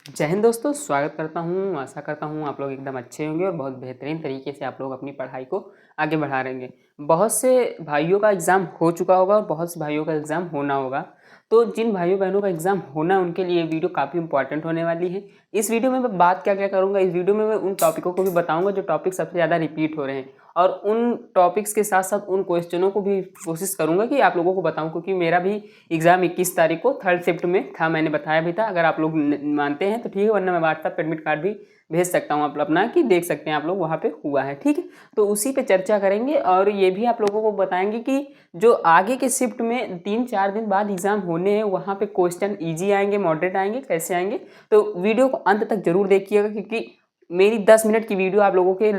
जय हिंद दोस्तों, स्वागत करता हूँ। आशा करता हूँ आप लोग एकदम अच्छे होंगे और बहुत बेहतरीन तरीके से आप लोग अपनी पढ़ाई को आगे बढ़ा रहेंगे। बहुत से भाइयों का एग्ज़ाम हो चुका होगा और बहुत से भाइयों का एग्ज़ाम होना होगा। तो जिन भाइयों बहनों का एग्ज़ाम होना है उनके लिए वीडियो काफ़ी इंपॉर्टेंट होने वाली है। इस वीडियो में मैं बात क्या क्या करूँगा, इस वीडियो में मैं उन टॉपिकों को भी बताऊँगा जो टॉपिक सबसे ज़्यादा रिपीट हो रहे हैं, और उन टॉपिक्स के साथ साथ उन क्वेश्चनों को भी कोशिश करूँगा कि आप लोगों को बताऊँ, क्योंकि मेरा भी एग्ज़ाम 21 तारीख को थर्ड शिफ्ट में था, मैंने बताया भी था। अगर आप लोग मानते हैं तो ठीक है, वरना मैं व्हाट्सएप एडमिट कार्ड भी भेज सकता हूँ आप अपना, कि देख सकते हैं आप लोग वहाँ पे हुआ है। ठीक है, तो उसी पे चर्चा करेंगे और ये भी आप लोगों को बताएंगे कि जो आगे के शिफ्ट में 3-4 दिन बाद एग्ज़ाम होने हैं वहाँ पे क्वेश्चन ईजी आएंगे, मॉडरेट आएंगे, कैसे आएंगे। तो वीडियो को अंत तक जरूर देखिएगा, क्योंकि मेरी 10 मिनट की वीडियो आप लोगों के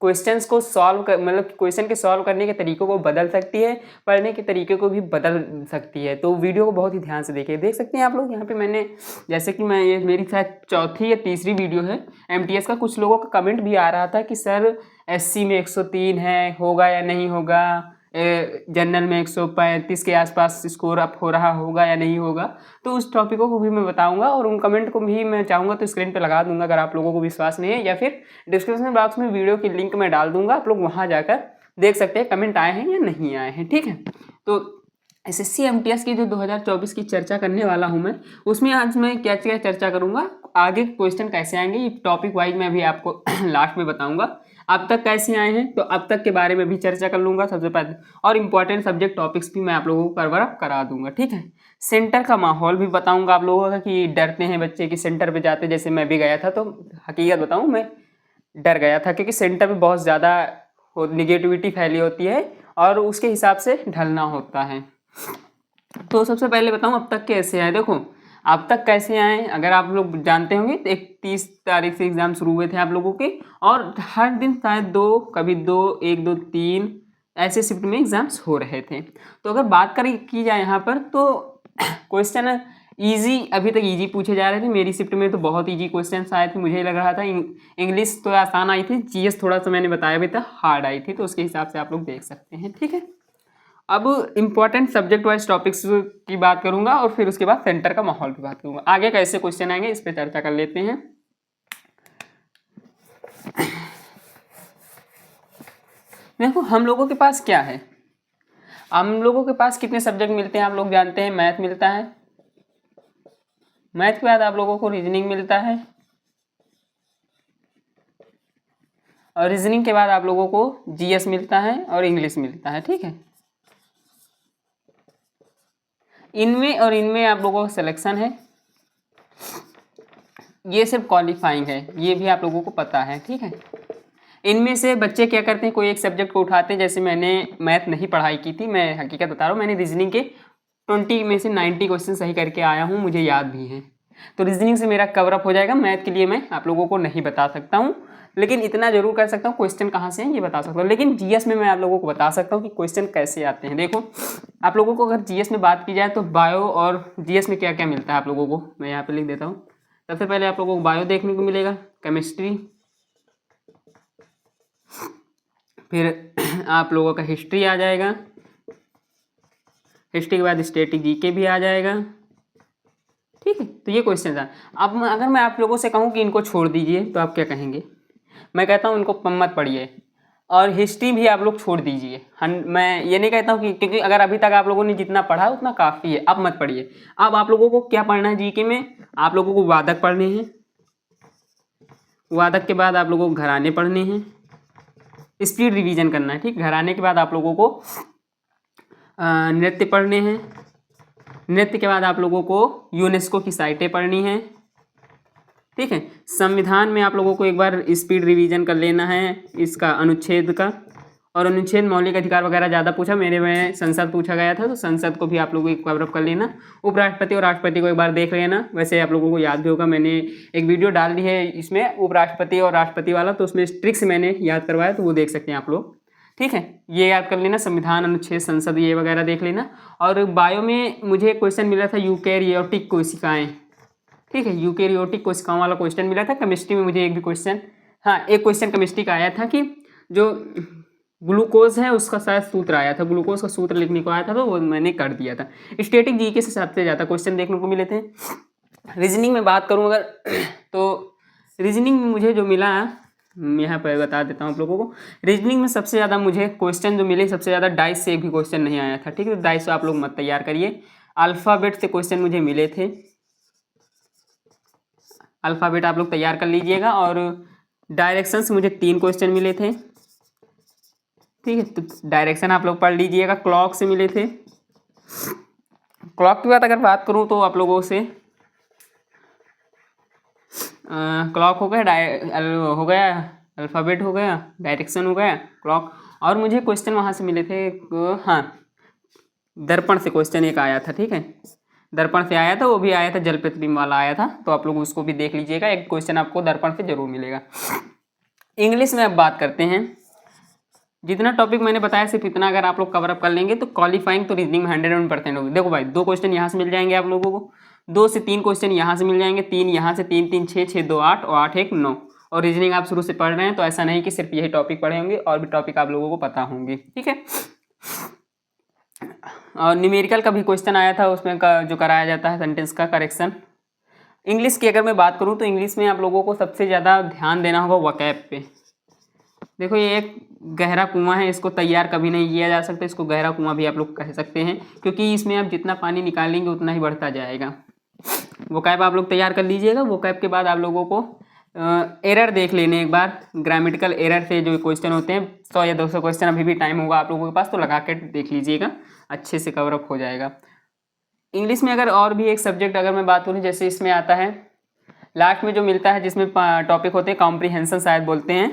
क्वेश्चंस को सॉल्व कर, मतलब क्वेश्चन के सॉल्व करने के तरीकों को बदल सकती है, पढ़ने के तरीके को भी बदल सकती है। तो वीडियो को बहुत ही ध्यान से देखिए। देख सकते हैं आप लोग यहाँ पे मैंने, जैसे कि मैं ये मेरी शायद चौथी या तीसरी वीडियो है एमटीएस का। कुछ लोगों का कमेंट भी आ रहा था कि सर एससी में 103 है, होगा या नहीं होगा, जनरल में 135 के आसपास स्कोर अप हो रहा होगा या नहीं होगा। तो उस टॉपिकों को भी मैं बताऊंगा और उन कमेंट को भी मैं चाहूँगा तो स्क्रीन पे लगा दूंगा अगर आप लोगों को विश्वास नहीं है, या फिर डिस्क्रिप्शन बॉक्स में वीडियो की लिंक मैं डाल दूंगा, आप लोग वहाँ जाकर देख सकते हैं कमेंट आए हैं या नहीं आए हैं। ठीक है, तो एसएससी एमटीएस की जो 2024 की चर्चा करने वाला हूँ मैं, उसमें आज मैं क्या क्या चर्चा करूँगा, आगे क्वेश्चन कैसे आएंगे ये टॉपिक वाइज मैं भी आपको लास्ट में बताऊँगा। अब तक कैसे आए हैं तो अब तक के बारे में भी चर्चा कर लूँगा सबसे पहले, और इम्पॉर्टेंट सब्जेक्ट टॉपिक्स भी मैं आप लोगों को कवर अप करा दूंगा। ठीक है, सेंटर का माहौल भी बताऊँगा आप लोगों का, कि डरते हैं बच्चे कि सेंटर पर जाते, जैसे मैं भी गया था। तो हकीकत बताऊँ, मैं डर गया था क्योंकि सेंटर पे बहुत ज़्यादा निगेटिविटी फैली होती है और उसके हिसाब से ढलना होता है। तो सबसे पहले बताऊं अब तक कैसे आए। देखो अब तक कैसे आए, अगर आप लोग जानते होंगे तो 31 तारीख से एग्ज़ाम शुरू हुए थे आप लोगों के, और हर दिन शायद दो, कभी दो, 1 2 3 ऐसे शिफ्ट में एग्ज़ाम्स हो रहे थे। तो अगर बात करें की जाए यहाँ पर, तो क्वेश्चन इजी, अभी तक इजी पूछे जा रहे थे। मेरी शिफ्ट में तो बहुत इजी क्वेश्चन आए थे, मुझे लग रहा था इंग्लिश तो आसान आई थी, जीएस थोड़ा सा मैंने बताया भी था हार्ड आई थी, तो उसके हिसाब से आप लोग देख सकते हैं। ठीक है, अब इंपॉर्टेंट सब्जेक्ट वाइज टॉपिक्स की बात करूंगा और फिर उसके बाद सेंटर का माहौल की बात करूंगा। आगे कैसे क्वेश्चन आएंगे इस पर चर्चा कर लेते हैं। देखो हम लोगों के पास क्या है, हम लोगों के पास कितने सब्जेक्ट मिलते हैं आप लोग जानते हैं। मैथ मिलता है, मैथ के बाद आप लोगों को रीजनिंग मिलता है, और रीजनिंग के बाद आप लोगों को जीएस मिलता है और इंग्लिश मिलता है। ठीक है, इनमें और इनमें आप लोगों का सिलेक्शन है, ये सिर्फ क्वालिफाइंग है, ये भी आप लोगों को पता है। ठीक है, इनमें से बच्चे क्या करते हैं, कोई एक सब्जेक्ट को उठाते हैं। जैसे मैंने मैथ नहीं पढ़ाई की थी, मैं हकीकत बता रहा हूँ, मैंने रीजनिंग के 20 में से 90 क्वेश्चन सही करके आया हूँ, मुझे याद भी है। तो रीजनिंग से मेरा कवर अप हो जाएगा। मैथ के लिए मैं आप लोगों को नहीं बता सकता हूँ, लेकिन इतना जरूर कर सकता हूँ क्वेश्चन कहाँ से हैं ये बता सकता हूँ। लेकिन जीएस में मैं आप लोगों को बता सकता हूँ कि क्वेश्चन कैसे आते हैं। देखो आप लोगों को अगर जीएस में बात की जाए तो बायो और जीएस में क्या क्या मिलता है आप लोगों को, मैं यहाँ पे लिख देता हूँ। सबसे पहले आप लोगों को बायो देखने को मिलेगा, केमिस्ट्री, फिर आप लोगों का हिस्ट्री आ जाएगा, हिस्ट्री के बाद स्टैटिक जीके भी आ जाएगा। ठीक है, तो ये क्वेश्चन था। अब अगर मैं आप लोगों से कहूँ कि इनको छोड़ दीजिए तो आप क्या कहेंगे। मैं कहता हूँ इनको मत पढ़िए, और हिस्ट्री भी आप लोग छोड़ दीजिए। मैं ये नहीं कहता हूँ कि, क्योंकि अगर अभी तक आप लोगों ने जितना पढ़ा उतना काफ़ी है, अब मत पढ़िए। अब आप लोगों को क्या पढ़ना है जीके में, आप लोगों को वादक पढ़ने हैं, वादक के बाद आप लोगों को घराने पढ़ने हैं, स्पीड रिवीजन करना है। ठीक, घराने के बाद आप लोगों को नृत्य पढ़ने हैं, नृत्य के बाद आप लोगों को यूनेस्को की साइटें पढ़नी है। ठीक है, संविधान में आप लोगों को एक बार स्पीड रिवीजन कर लेना है इसका अनुच्छेद का, और अनुच्छेद मौलिक अधिकार वगैरह ज़्यादा पूछा, मेरे में संसद पूछा गया था, तो संसद को भी आप लोगों को कवर अप कर लेना। उपराष्ट्रपति और राष्ट्रपति को एक बार देख लेना। वैसे आप लोगों को याद भी होगा, मैंने एक वीडियो डाल दी है इसमें उपराष्ट्रपति और राष्ट्रपति वाला, तो उसमें ट्रिक्स मैंने याद करवाया, तो वो देख सकते हैं आप लोग। ठीक है, ये याद कर लेना, संविधान, अनुच्छेद, संसद, ये वगैरह देख लेना। और बायो में मुझे क्वेश्चन मिला था यूकैरियोटिक कोशिकाएं। ठीक है, यूकैरियोटिक कोशिकाओं वाला क्वेश्चन मिला था। केमिस्ट्री में मुझे एक भी क्वेश्चन, हाँ एक क्वेश्चन केमिस्ट्री का आया था कि जो ग्लूकोज है उसका शायद सूत्र आया था, ग्लूकोज का सूत्र लिखने को आया था, तो वो मैंने कर दिया था। स्टैटिक जीके से सबसे ज़्यादा क्वेश्चन देखने को मिले थे। रीजनिंग में बात करूँ अगर तो रीजनिंग में मुझे जो मिला यहाँ पर बता देता हूँ आप लोगों को। रीजनिंग में सबसे ज़्यादा मुझे क्वेश्चन जो मिले, सबसे ज़्यादा डाइस से एक भी क्वेश्चन नहीं आया था, ठीक है। तो डाइस से आप लोग मत तैयार करिए। अल्फ़ाबेट से क्वेश्चन मुझे मिले थे, अल्फ़ाबेट आप लोग तैयार कर लीजिएगा। और डायरेक्शन से मुझे 3 क्वेश्चन मिले थे, ठीक है। तो डायरेक्शन आप लोग पढ़ लीजिएगा। क्लॉक से मिले थे। क्लॉक की बात अगर बात करूँ तो आप लोगों से क्लॉक हो गया, हो गया, अल्फ़ाबेट हो गया, डायरेक्शन हो गया, क्लॉक। और मुझे क्वेश्चन वहाँ से मिले थे, हाँ, दर्पण से क्वेश्चन एक आया था, ठीक है। दर्पण से आया था, वो भी आया था, जल प्रतिबिंब वाला आया था। तो आप लोग उसको भी देख लीजिएगा, एक क्वेश्चन आपको दर्पण से जरूर मिलेगा। इंग्लिश में अब बात करते हैं। जितना टॉपिक मैंने बताया सिर्फ इतना अगर आप लोग कवर अप कर लेंगे तो क्वालिफाइंग तो रीजनिंग में 101% होगी। देखो भाई, 2 क्वेश्चन यहाँ से मिल जाएंगे आप लोगों को, 2 से 3 क्वेश्चन यहाँ से मिल जाएंगे, 3 यहाँ से, 3 3 6 6 2 8 और 8 1 9। और रीजनिंग आप शुरू से पढ़ रहे हैं तो ऐसा नहीं कि सिर्फ यही टॉपिक पढ़े होंगे, और भी टॉपिक आप लोगों को पता होंगे, ठीक है। और न्यूमेरिकल का भी क्वेश्चन आया था, उसमें जो कराया जाता है सेंटेंस का करेक्शन। इंग्लिश की अगर मैं बात करूँ तो इंग्लिश में आप लोगों को सबसे ज़्यादा ध्यान देना होगा वोकैब पे। देखो, ये एक गहरा कुआं है, इसको तैयार कभी नहीं किया जा सकता, इसको गहरा कुआं भी आप लोग कह सकते हैं, क्योंकि इसमें आप जितना पानी निकालेंगे उतना ही बढ़ता जाएगा। वोकैब आप लोग तैयार कर लीजिएगा। वोकैब के बाद आप लोगों को एरर देख लेने एक बार, ग्रामेटिकल एरर से जो क्वेश्चन होते हैं, 100 या 200 क्वेश्चन, अभी भी टाइम होगा आप लोगों के पास, तो लगा के देख लीजिएगा, अच्छे से कवरअप हो जाएगा। इंग्लिश में अगर और भी एक सब्जेक्ट अगर मैं बात करूँ, जैसे इसमें आता है लास्ट में जो मिलता है, जिसमें टॉपिक होते हैं कॉम्प्रीहेंशन शायद बोलते हैं,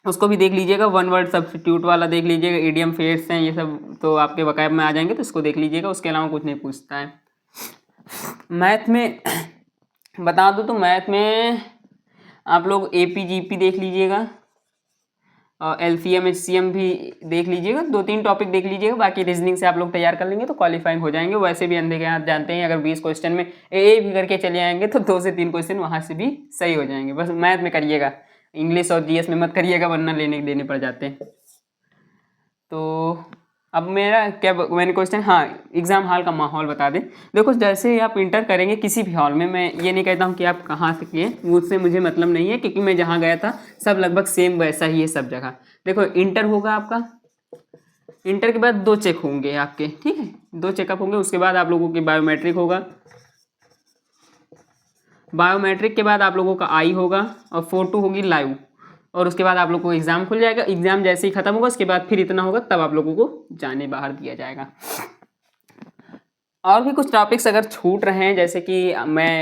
उसको भी देख लीजिएगा। 1 वर्ड सब्स्टिट्यूट वाला देख लीजिएगा, इडियम फेट्स हैं, ये सब तो आपके वोकैब में आ जाएंगे, तो इसको देख लीजिएगा। उसके अलावा कुछ नहीं पूछता है। मैथ में बता दूं तो मैथ में आप लोग APGP देख लीजिएगा, और LCM HCM भी देख लीजिएगा, 2-3 टॉपिक देख लीजिएगा। बाकी रीजनिंग से आप लोग तैयार कर लेंगे तो क्वालिफाइंग हो जाएंगे। वैसे भी अंधे के हाथ जानते हैं, अगर 20 क्वेश्चन में ए भी करके चले आएंगे तो 2 से 3 क्वेश्चन वहाँ से भी सही हो जाएंगे। बस मैथ में करिएगा, इंग्लिश और GS में मत करिएगा, वरना लेने देने पड़ जाते हैं। तो अब मेरा क्या मैंने क्वेश्चन, हाँ, एग्ज़ाम हॉल का माहौल बता दें। देखो, जैसे आप इंटर करेंगे किसी भी हॉल में, मैं ये नहीं कहता हूँ कि आप कहाँ से किए, मुझसे मुझे मतलब नहीं है, क्योंकि मैं जहाँ गया था सब लगभग सेम वैसा ही है सब जगह। देखो, इंटर होगा आपका, इंटर के बाद 2 चेक होंगे आपके, ठीक है, 2 चेकअप होंगे। उसके बाद आप लोगों की बायोमेट्रिक होगा, बायोमेट्रिक के बाद आप लोगों का आई होगा, और फोटो होगी लाइव, और उसके बाद आप लोग को एग्ज़ाम खुल जाएगा। एग्ज़ाम जैसे ही ख़त्म होगा उसके बाद फिर इतना होगा, तब आप लोगों को जाने बाहर दिया जाएगा। और भी कुछ टॉपिक्स अगर छूट रहे हैं, जैसे कि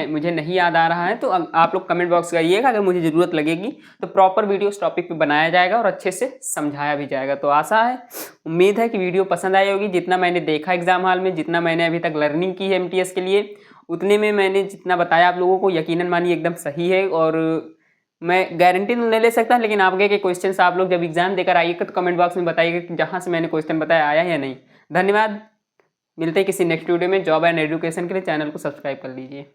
मुझे नहीं याद आ रहा है, तो आप लोग कमेंट बॉक्स करिएगा। अगर मुझे ज़रूरत लगेगी तो प्रॉपर वीडियो उस टॉपिक पे बनाया जाएगा और अच्छे से समझाया भी जाएगा। तो आशा है, उम्मीद है कि वीडियो पसंद आई होगी। जितना मैंने देखा एग्ज़ाम हॉल में, जितना मैंने अभी तक लर्निंग की है MTS के लिए, उतने में मैंने जितना बताया आप लोगों को, यकीनन मानिए एकदम सही है। और मैं गारंटी तो नहीं ले सकता, लेकिन आगे के क्वेश्चन आप लोग जब एग्जाम देकर आइएगा तो कमेंट बॉक्स में बताइएगा कि जहाँ से मैंने क्वेश्चन बताया आया या नहीं। धन्यवाद। मिलते हैं किसी नेक्स्ट वीडियो में। जॉब एंड एजुकेशन के लिए चैनल को सब्सक्राइब कर लीजिए।